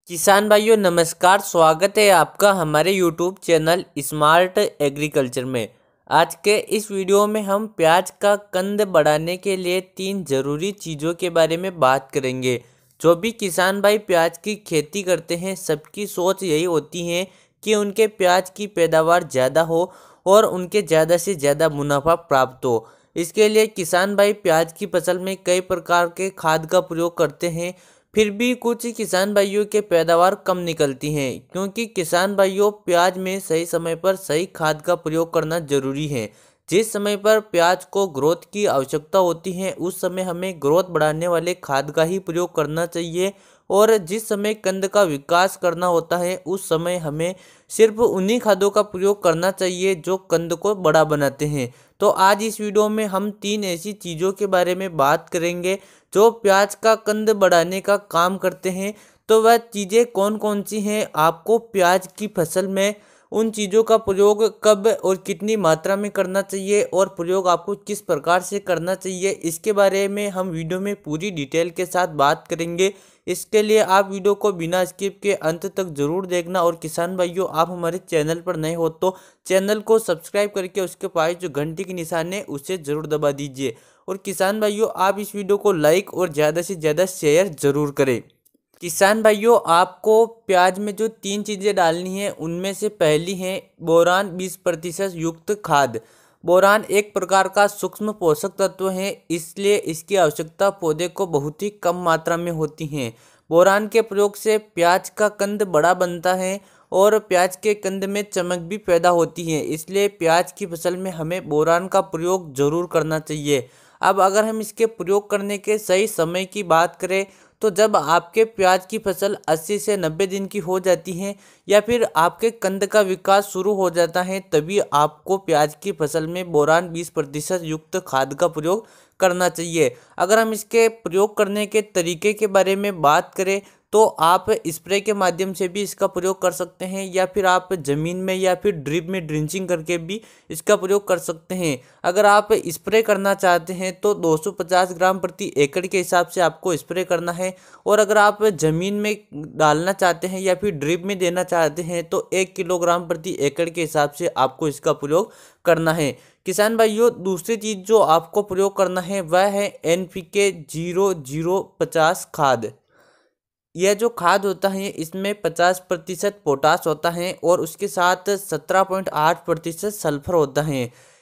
किसान भाइयों नमस्कार। स्वागत है आपका हमारे YouTube चैनल स्मार्ट एग्रीकल्चर में। आज के इस वीडियो में हम प्याज का कंद बढ़ाने के लिए 3 ज़रूरी चीज़ों के बारे में बात करेंगे। जो भी किसान भाई प्याज की खेती करते हैं सबकी सोच यही होती है कि उनके प्याज की पैदावार ज़्यादा हो और उनके ज़्यादा से ज़्यादा मुनाफा प्राप्त हो। इसके लिए किसान भाई प्याज की फसल में कई प्रकार के खाद का प्रयोग करते हैं। फिर भी कुछ किसान भाइयों के पैदावार कम निकलती हैं, क्योंकि किसान भाइयों प्याज में सही समय पर सही खाद का प्रयोग करना जरूरी है। जिस समय पर प्याज को ग्रोथ की आवश्यकता होती है उस समय हमें ग्रोथ बढ़ाने वाले खाद का ही प्रयोग करना चाहिए, और जिस समय कंद का विकास करना होता है उस समय हमें सिर्फ उन्हीं खादों का प्रयोग करना चाहिए जो कंद को बड़ा बनाते हैं। तो आज इस वीडियो में हम 3 ऐसी चीज़ों के बारे में बात करेंगे जो प्याज का कंद बढ़ाने का काम करते हैं। तो वह चीज़ें कौन कौन सी हैं, आपको प्याज की फसल में उन चीज़ों का प्रयोग कब और कितनी मात्रा में करना चाहिए और प्रयोग आपको किस प्रकार से करना चाहिए, इसके बारे में हम वीडियो में पूरी डिटेल के साथ बात करेंगे। इसके लिए आप वीडियो को बिना स्किप के अंत तक जरूर देखना। और किसान भाइयों आप हमारे चैनल पर नए हो तो चैनल को सब्सक्राइब करके उसके पास जो घंटी की निशान है उसे ज़रूर दबा दीजिए। और किसान भाइयों आप इस वीडियो को लाइक और ज़्यादा से ज़्यादा शेयर ज़रूर करें। किसान भाइयों आपको प्याज में जो 3 चीज़ें डालनी है उनमें से पहली है बोरान 20% युक्त खाद। बोरान एक प्रकार का सूक्ष्म पोषक तत्व है, इसलिए इसकी आवश्यकता पौधे को बहुत ही कम मात्रा में होती है। बोरान के प्रयोग से प्याज का कंद बड़ा बनता है और प्याज के कंद में चमक भी पैदा होती है, इसलिए प्याज की फसल में हमें बोरान का प्रयोग जरूर करना चाहिए। अब अगर हम इसके प्रयोग करने के सही समय की बात करें तो जब आपके प्याज की फसल 80 से 90 दिन की हो जाती है या फिर आपके कंद का विकास शुरू हो जाता है, तभी आपको प्याज की फसल में बोरान 20% युक्त खाद का प्रयोग करना चाहिए। अगर हम इसके प्रयोग करने के तरीके के बारे में बात करें तो आप स्प्रे के माध्यम से भी इसका प्रयोग कर सकते हैं, या फिर आप ज़मीन में या फिर ड्रिप में ड्रिंचिंग करके भी इसका प्रयोग कर सकते हैं। अगर आप स्प्रे करना चाहते हैं तो 250 ग्राम प्रति एकड़ के हिसाब से आपको स्प्रे करना है, और अगर आप ज़मीन में डालना चाहते हैं या फिर ड्रिप में देना चाहते हैं तो 1 किलोग्राम प्रति एकड़ के हिसाब से आपको इसका प्रयोग करना है। किसान भाइयों दूसरी चीज़ जो आपको प्रयोग करना है वह है NPK 0050 खाद। यह जो खाद होता है इसमें 50% पोटास होता है और उसके साथ 17.8% सल्फर होता है।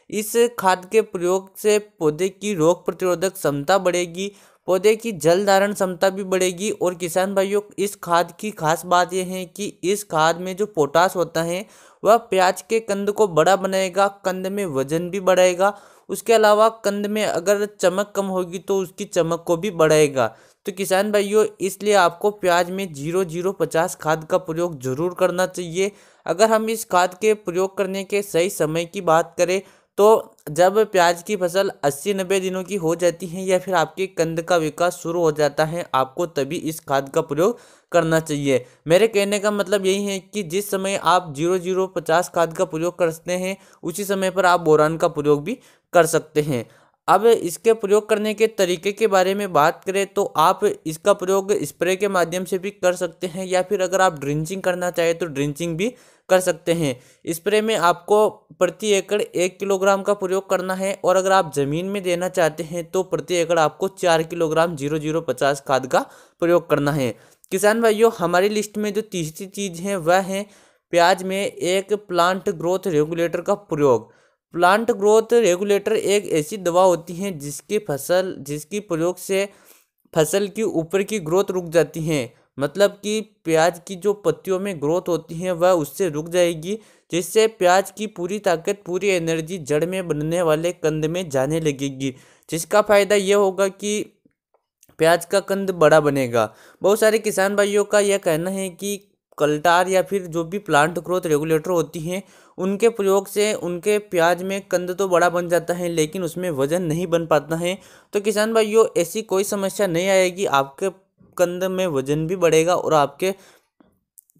इस खाद के प्रयोग से पौधे की रोग प्रतिरोधक क्षमता बढ़ेगी, पौधे की जल धारण क्षमता भी बढ़ेगी। और किसान भाइयों इस खाद की खास बात यह है कि इस खाद में जो पोटास होता है वह प्याज के कंद को बड़ा बनाएगा, कंद में वजन भी बढ़ाएगा। उसके अलावा कंद में अगर चमक कम होगी तो उसकी चमक को भी बढ़ाएगा। तो किसान भाइयों इसलिए आपको प्याज में 0050 खाद का प्रयोग जरूर करना चाहिए। अगर हम इस खाद के प्रयोग करने के सही समय की बात करें तो जब प्याज की फसल 80-90 दिनों की हो जाती है या फिर आपके कंद का विकास शुरू हो जाता है, आपको तभी इस खाद का प्रयोग करना चाहिए। मेरे कहने का मतलब यही है कि जिस समय आप 0050 खाद का प्रयोग करते हैं उसी समय पर आप बोरान का प्रयोग भी कर सकते हैं। अब इसके प्रयोग करने के तरीके के बारे में बात करें तो आप इसका प्रयोग स्प्रे के माध्यम से भी कर सकते हैं, या फिर अगर आप ड्रिंचिंग करना चाहें तो ड्रिंचिंग भी कर सकते हैं। स्प्रे में आपको प्रति एकड़ 1 किलोग्राम का प्रयोग करना है, और अगर आप ज़मीन में देना चाहते हैं तो प्रति एकड़ आपको 4 किलोग्राम 0050 खाद का प्रयोग करना है। किसान भाइयों हमारी लिस्ट में जो तीसरी चीज़ है वह है प्याज में एक प्लांट ग्रोथ रेगुलेटर का प्रयोग। प्लांट ग्रोथ रेगुलेटर एक ऐसी दवा होती है जिसकी प्रयोग से फसल की ऊपर की ग्रोथ रुक जाती है, मतलब कि प्याज की जो पत्तियों में ग्रोथ होती है वह उससे रुक जाएगी, जिससे प्याज की पूरी ताकत पूरी एनर्जी जड़ में बनने वाले कंद में जाने लगेगी, जिसका फायदा ये होगा कि प्याज का कंद बड़ा बनेगा। बहुत सारे किसान भाइयों का यह कहना है कि कल्टार या फिर जो भी प्लांट ग्रोथ रेगुलेटर होती हैं उनके प्रयोग से उनके प्याज में कंद तो बड़ा बन जाता है लेकिन उसमें वजन नहीं बन पाता है। तो किसान भाइयों ऐसी कोई समस्या नहीं आएगी, आपके कंद में वजन भी बढ़ेगा और आपके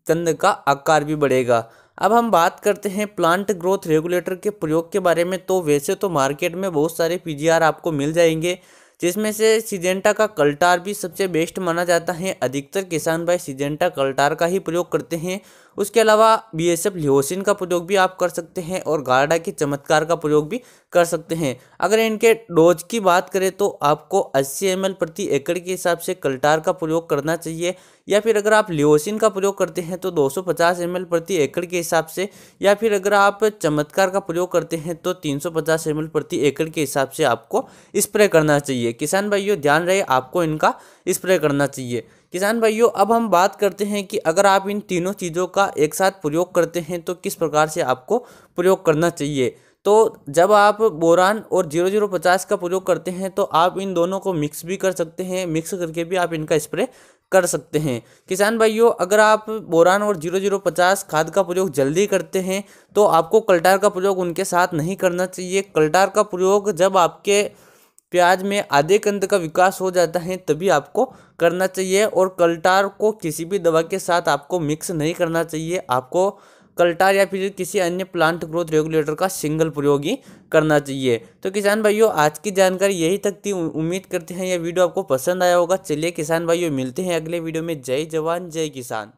कंद का आकार भी बढ़ेगा। अब हम बात करते हैं प्लांट ग्रोथ रेगुलेटर के प्रयोग के बारे में। तो वैसे तो मार्केट में बहुत सारे PGR आपको मिल जाएंगे जिसमें से सिजेंटा का कल्टार भी सबसे बेस्ट माना जाता है। अधिकतर किसान भाई सिजेंटा कल्टार का ही प्रयोग करते हैं। उसके अलावा BASF लियोसिन का प्रयोग भी आप कर सकते हैं और गार्डा के चमत्कार का प्रयोग भी कर सकते हैं। अगर इनके डोज की बात करें तो आपको 80 ml प्रति एकड़ के हिसाब से कल्टार का प्रयोग करना चाहिए, या फिर अगर आप लियोसिन का प्रयोग करते हैं तो 250 ml प्रति एकड़ के हिसाब से, या फिर अगर आप चमत्कार का प्रयोग करते हैं तो 350 ml प्रति एकड़ के हिसाब से आपको स्प्रे करना चाहिए। किसान भाइयों ध्यान रहे आपको इनका स्प्रे करना चाहिए। किसान भाइयों अब हम बात करते हैं कि अगर आप इन तीनों चीज़ों का एक साथ प्रयोग करते हैं तो किस प्रकार से आपको प्रयोग करना चाहिए। तो जब आप बोरान और 0050 का प्रयोग करते हैं तो आप इन दोनों को मिक्स भी कर सकते हैं, मिक्स करके भी आप इनका स्प्रे कर सकते हैं। किसान भाइयों अगर आप बोरान और 0050 खाद का प्रयोग जल्दी करते हैं तो आपको कल्टार का प्रयोग उनके साथ नहीं करना चाहिए। कल्टार का प्रयोग जब आपके प्याज में आधे कंद का विकास हो जाता है तभी आपको करना चाहिए, और कल्टार को किसी भी दवा के साथ आपको मिक्स नहीं करना चाहिए। आपको कल्टार या फिर किसी अन्य प्लांट ग्रोथ रेगुलेटर का सिंगल प्रयोग ही करना चाहिए। तो किसान भाइयों आज की जानकारी यही तक थी। उम्मीद करते हैं यह वीडियो आपको पसंद आया होगा। चलिए किसान भाइयों मिलते हैं अगले वीडियो में। जय जवान जय किसान।